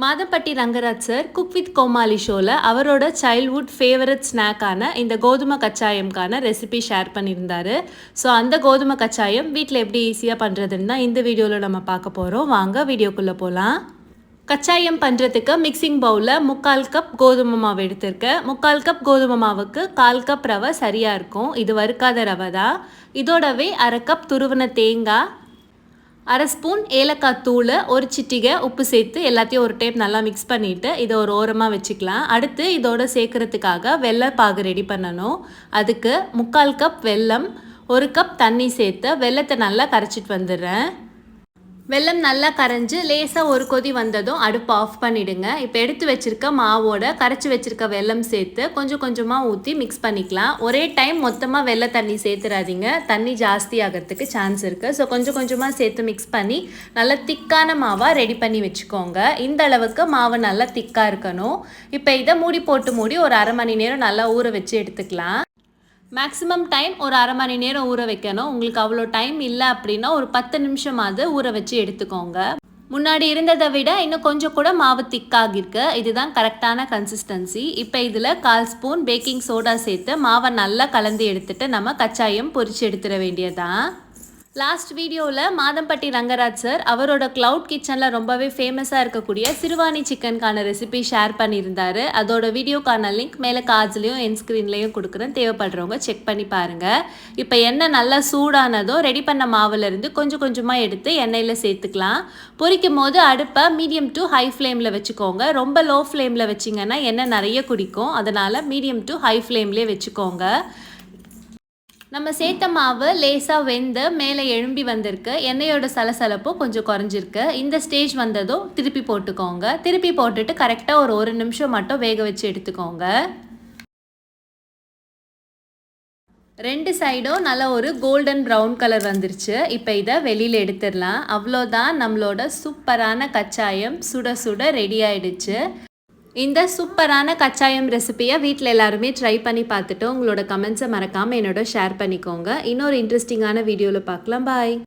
Madhampatti Rangaraj sir cook with Comali ஷோவில் அவரோட childhood favourite ஸ்நாக்கான இந்த கோதுமை கச்சாயம்கான ரெசிபி ஷேர் பண்ணியிருந்தார். ஸோ அந்த கோதுமை கச்சாயம் வீட்டில் எப்படி ஈஸியாக பண்ணுறதுன்னு தான் இந்த வீடியோவில் நம்ம பார்க்க போகிறோம். வாங்க வீடியோக்குள்ளே போகலாம். கச்சாயம் பண்ணுறதுக்கு மிக்சிங் பவுலில் 3/4 கப் கோதுமை மாவு எடுத்திருக்கேன். 3/4 கப் கோதுமை மாவுக்கு 1/4 கப் ரவை சரியாக இருக்கும். இது வறுக்காத ரவை தான். இதோடவே 1/2 கப் துருவின தேங்காய், 1/2 ஸ்பூன் ஏலக்காய் தூள், ஒரு சிட்டிகை உப்பு சேர்த்து எல்லாத்தையும் ஒரு டைம் நல்லா மிக்ஸ் பண்ணிவிட்டு இதை ஒரு ஓரமாக வச்சுக்கலாம். அடுத்து இதோட சேர்க்குறதுக்காக வெள்ளை பாகு ரெடி பண்ணணும். அதுக்கு 3/4 கப் வெல்லம், 1 கப் தண்ணி சேர்த்து வெல்லத்தை நல்லா கரைச்சிட்டு வந்துடுறேன். வெல்லம் நல்லா கரைஞ்சி லேசாக ஒரு கொதி வந்ததும் அடுப்பு ஆஃப் பண்ணிவிடுங்க. இப்போ எடுத்து வச்சுருக்க மாவோட கரைச்சி வச்சுருக்க வெல்லம் சேர்த்து கொஞ்சம் கொஞ்சமாக ஊற்றி மிக்ஸ் பண்ணிக்கலாம். ஒரே டைம் மொத்தமாக வெள்ளை தண்ணி சேர்த்துறாதீங்க, தண்ணி ஜாஸ்தி ஆகிறதுக்கு சான்ஸ் இருக்குது. ஸோ கொஞ்சம் கொஞ்சமாக சேர்த்து மிக்ஸ் பண்ணி நல்லா திக்கான மாவாக ரெடி பண்ணி வச்சுக்கோங்க. இந்த அளவுக்கு மாவு நல்லா திக்காக இருக்கணும். இப்போ இதை மூடி ஒரு 1/2 மணி நேரம் நல்லா ஊற வச்சு எடுத்துக்கலாம். மேக்ஸிமம் டைம் ஒரு 1/2 மணி நேரம் ஊற வைக்கணும். உங்களுக்கு அவ்வளோ டைம் இல்லை அப்படின்னா ஒரு 10 நிமிஷமாவது ஊற வச்சு எடுத்துக்கோங்க. முன்னாடி இருந்ததை விட இன்னும் கொஞ்சம் கூட மாவு திக்காகிருக்கு. இதுதான் கரெக்டான கன்சிஸ்டன்சி. இப்போ இதில் 1/4 ஸ்பூன் பேக்கிங் சோடா சேர்த்து மாவை நல்லா கலந்து எடுத்துட்டு நம்ம கச்சாயம் பொரிச்சு எடுத்துட வேண்டியதான். லாஸ்ட் வீடியோவில் மாதம்பட்டி ரங்கராஜ் சார் அவரோட க்ளவுட் கிச்சனில் ரொம்பவே ஃபேமஸாக இருக்கக்கூடிய சிறுவாணி சிக்கனுக்கான ரெசிபி ஷேர் பண்ணியிருந்தார். அதோட வீடியோக்கான லிங்க் மேலே கார்ட்ஸ்லேயும் என் ஸ்க்ரீன்லேயும் கொடுக்குறேன், தேவைப்படுறவங்க செக் பண்ணி பாருங்கள். இப்போ எண்ணெய் நல்லா சூடானதும் ரெடி பண்ண மாவுலேருந்து கொஞ்சம் கொஞ்சமாக எடுத்து எண்ணெயில் சேர்த்துக்கலாம். பொரிக்கும் போது அடுப்பை மீடியம் டு ஹை ஃப்ளேமில் வச்சுக்கோங்க. ரொம்ப லோ ஃப்ளேமில் வச்சிங்கன்னா எண்ணெய் நிறைய குடிக்கும். அதனால் மீடியம் டு ஹை ஃப்ளேம்லேயே வச்சுக்கோங்க. நம்ம சேர்த்த மாவு லேசாக வெந்து மேலே எழும்பி வந்திருக்கு. எண்ணெயோட சலசலப்பும் கொஞ்சம் குறைஞ்சிருக்கு. இந்த ஸ்டேஜ் வந்ததும் திருப்பி போட்டுக்கோங்க. திருப்பி போட்டுட்டு கரெக்டாக ஒரு 1 நிமிஷம் மட்டும் வேக வச்சு எடுத்துக்கோங்க. 2 சைடும் நல்லா ஒரு கோல்டன் ப்ரௌன் கலர் வந்துருச்சு. இப்போ இதை வெளியில் எடுத்துடலாம். அவ்வளோதான், நம்மளோட சூப்பரான கச்சாயம் சுட சுட ரெடி ஆயிடுச்சு. இந்த சூப்பரான கச்சாயம் ரெசிபியை வீட்டில் எல்லாருமே ட்ரை பண்ணி பார்த்துட்டு உங்களோட கமெண்ட்ஸை மறக்காமல் என்னோட ஷேர் பண்ணிக்கோங்க. இன்னொரு இன்ட்ரெஸ்டிங்கான வீடியோவில் பார்க்கலாம். பாய்.